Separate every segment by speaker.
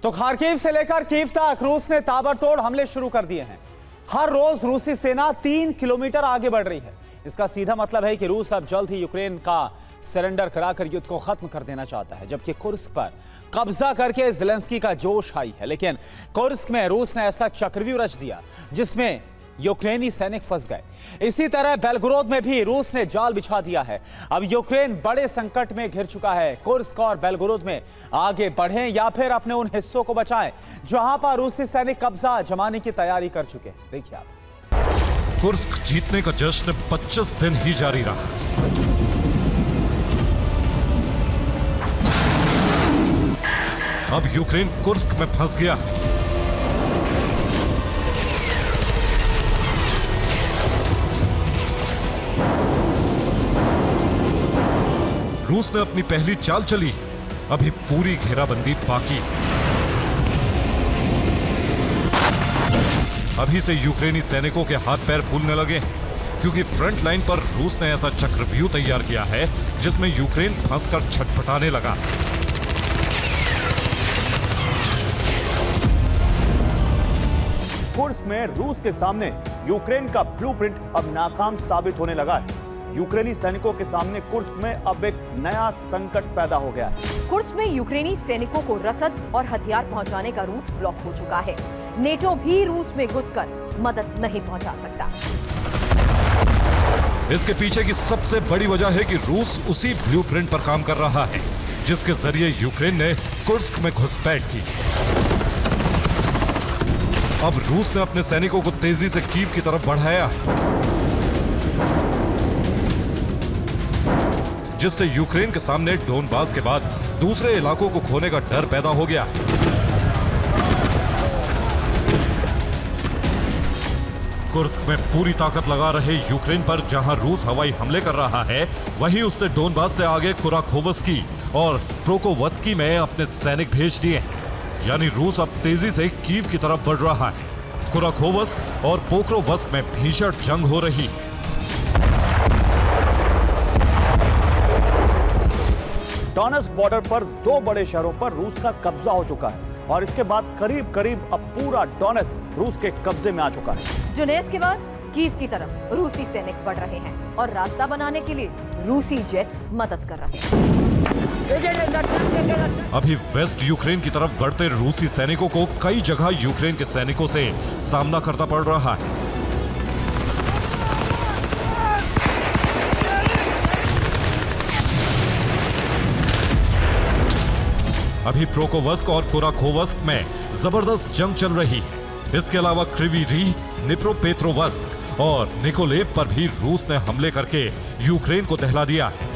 Speaker 1: तो खार्किव से लेकर कीव तक रूस ने ताबड़तोड़ हमले शुरू कर दिए हैं। हर रोज रूसी सेना 3 किलोमीटर आगे बढ़ रही है। इसका सीधा मतलब है कि रूस अब जल्द ही यूक्रेन का सरेंडर कराकर युद्ध को खत्म कर देना चाहता है, जबकि कुर्स्क पर कब्जा करके ज़ेलेंस्की का जोश हाई है। लेकिन कुर्स्क में रूस ने ऐसा चक्रव्यूह रच दिया जिसमें यूक्रेनी सैनिक फंस गए। इसी तरह बेलगोरोद में भी रूस ने जाल बिछा दिया है। अब यूक्रेन बड़े संकट में घिर चुका है। कुर्स्क और बेलगोरोद में आगे बढ़ें या फिर अपने उन हिस्सों को बचाएं जहां पर रूसी सैनिक कब्जा जमाने की तैयारी कर चुके हैं। देखिए आप।
Speaker 2: कुर्स्क जीतने का जश्न 25 दिन ही जारी रहा। अब यूक्रेन कुर्स्क में फंस गया। रूस ने अपनी पहली चाल चली, अभी पूरी घेराबंदी बाकी। अभी से यूक्रेनी सैनिकों के हाथ पैर फूलने लगे, क्योंकि फ्रंट लाइन पर रूस ने ऐसा चक्रव्यूह तैयार किया है जिसमें यूक्रेन फंसकर छटपटाने लगा।
Speaker 3: कुर्स्क में रूस के सामने यूक्रेन का ब्लूप्रिंट अब नाकाम साबित होने लगा है। यूक्रेनी सैनिकों के सामने कुर्स्क में अब एक नया संकट पैदा हो गया है।
Speaker 4: कुर्स्क में यूक्रेनी सैनिकों को रसद और हथियार पहुंचाने का रूट ब्लॉक हो चुका है। नेटो भी रूस में घुसकर मदद नहीं पहुंचा सकता।
Speaker 2: इसके पीछे की सबसे बड़ी वजह है कि रूस उसी ब्लूप्रिंट पर काम कर रहा है जिसके जरिए यूक्रेन ने कुर्स्क में घुसपैठ की। अब रूस ने अपने सैनिकों को तेजी से कीव की तरफ बढ़ाया, जिससे यूक्रेन के सामने डोनबास के बाद दूसरे इलाकों को खोने का डर पैदा हो गया। कुर्स्क में पूरी ताकत लगा रहे यूक्रेन पर जहां रूस हवाई हमले कर रहा है, वहीं उसने डोनबास से आगे कुराखोवस्की और प्रोकोवस्की में अपने सैनिक भेज दिए हैं। यानी रूस अब तेजी से कीव की तरफ बढ़ रहा है। कुराखोवस्क और पोक्रोवस्क में भीषण जंग हो रही है।
Speaker 3: डोनेस्क बॉर्डर पर 2 बड़े शहरों पर रूस का कब्जा हो चुका है और इसके बाद करीब करीब अब पूरा डोनेस्क रूस के कब्जे में आ चुका है।
Speaker 4: डोनेस्क के बाद कीव की तरफ रूसी सैनिक बढ़ रहे हैं और रास्ता बनाने के लिए रूसी जेट मदद कर रहे हैं।
Speaker 2: अभी वेस्ट यूक्रेन की तरफ बढ़ते रूसी सैनिकों को कई जगह यूक्रेन के सैनिकों से सामना करना पड़ रहा है। अभी प्रोकोवस्क और कुराखोवस्क में जबरदस्त जंग चल रही है। इसके अलावा क्रिवी रीह, निप्रोपेट्रोवस्क और निकोलेव पर भी रूस ने हमले करके यूक्रेन को दहला दिया है।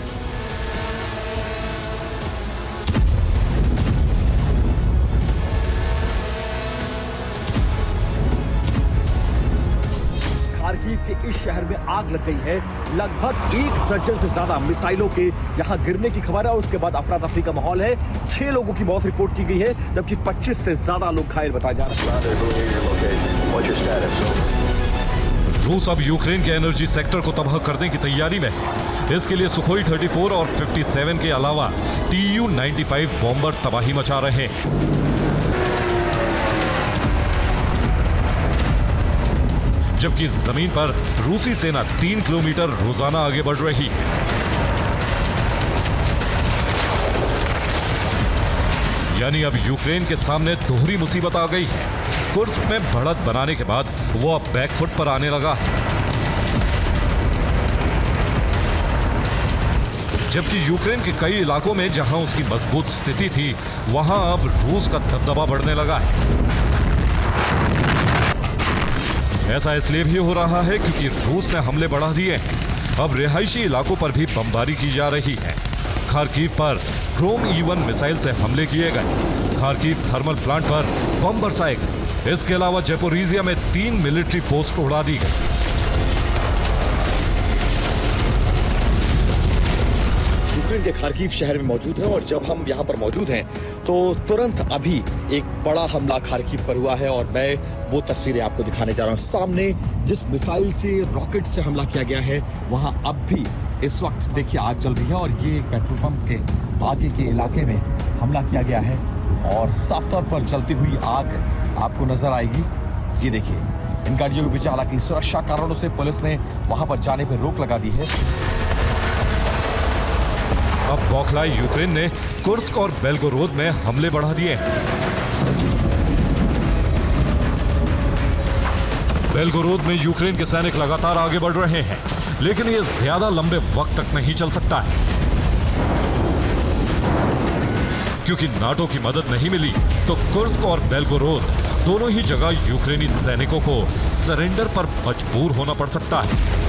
Speaker 5: खार्किव के इस शहर में आग लग गई है। लगभग 1 दर्जन से ज्यादा मिसाइलों के यहां गिरने की खबर है और उसके बाद अफरा तफरी का माहौल है। 6 लोगों की मौत रिपोर्ट की गई है, जबकि 25 से ज्यादा लोग घायल बताए जा रहे हैं।
Speaker 2: रूस अब यूक्रेन के एनर्जी सेक्टर को तबाह करने की तैयारी में है। इसके लिए सुखोई 34 और 57 के अलावा Tu-95 बॉम्बर तबाही मचा रहे हैं। जबकि जमीन पर रूसी सेना 3 किलोमीटर रोजाना आगे बढ़ रही है। यानी अब यूक्रेन के सामने दोहरी मुसीबत आ गई है। कुर्स्क में बढ़त बनाने के बाद वो अब बैकफुट पर आने लगा है। जबकि यूक्रेन के कई इलाकों में जहां उसकी मजबूत स्थिति थी, वहां अब रूस का दबदबा बढ़ने लगा है। ऐसा इसलिए भी हो रहा है क्योंकि रूस ने हमले बढ़ा दिए हैं। अब रिहायशी इलाकों पर भी बमबारी की जा रही है। खार्किव पर क्रोम E1 मिसाइल से हमले किए गए। खार्किव थर्मल प्लांट पर बम बरसाए गए। इसके अलावा ज़ैपोरिज़िया में 3 मिलिट्री पोस्ट उड़ा दी गई।
Speaker 5: यूक्रेन के खार्किव शहर में मौजूद है और जब हम यहाँ पर मौजूद हैं तो तुरंत अभी एक बड़ा हमला खार्किव पर हुआ है और मैं वो तस्वीरें आपको दिखाने जा रहा हूँ। सामने जिस मिसाइल से, रॉकेट से हमला किया गया है, वहाँ अब भी इस वक्त देखिए आग जल रही है और ये पेट्रोल पंप के आगे के इलाके में हमला किया गया है। और साफ तौर पर जलती हुई आग आपको नजर आएगी। ये देखिए, इन गाड़ियों के पीछे हालांकि सुरक्षा कारणों से पुलिस ने वहां पर जाने पर रोक लगा दी है।
Speaker 2: अब बौखलाई यूक्रेन ने कुर्स्क और बेलगोरोद में हमले बढ़ा दिए हैं। बेलगोरोद में यूक्रेन के सैनिक लगातार आगे बढ़ रहे हैं, लेकिन ये ज्यादा लंबे वक्त तक नहीं चल सकता है, क्योंकि नाटो की मदद नहीं मिली तो कुर्स्क और बेलगोरोद दोनों ही जगह यूक्रेनी सैनिकों को सरेंडर पर मजबूर होना पड़ सकता है।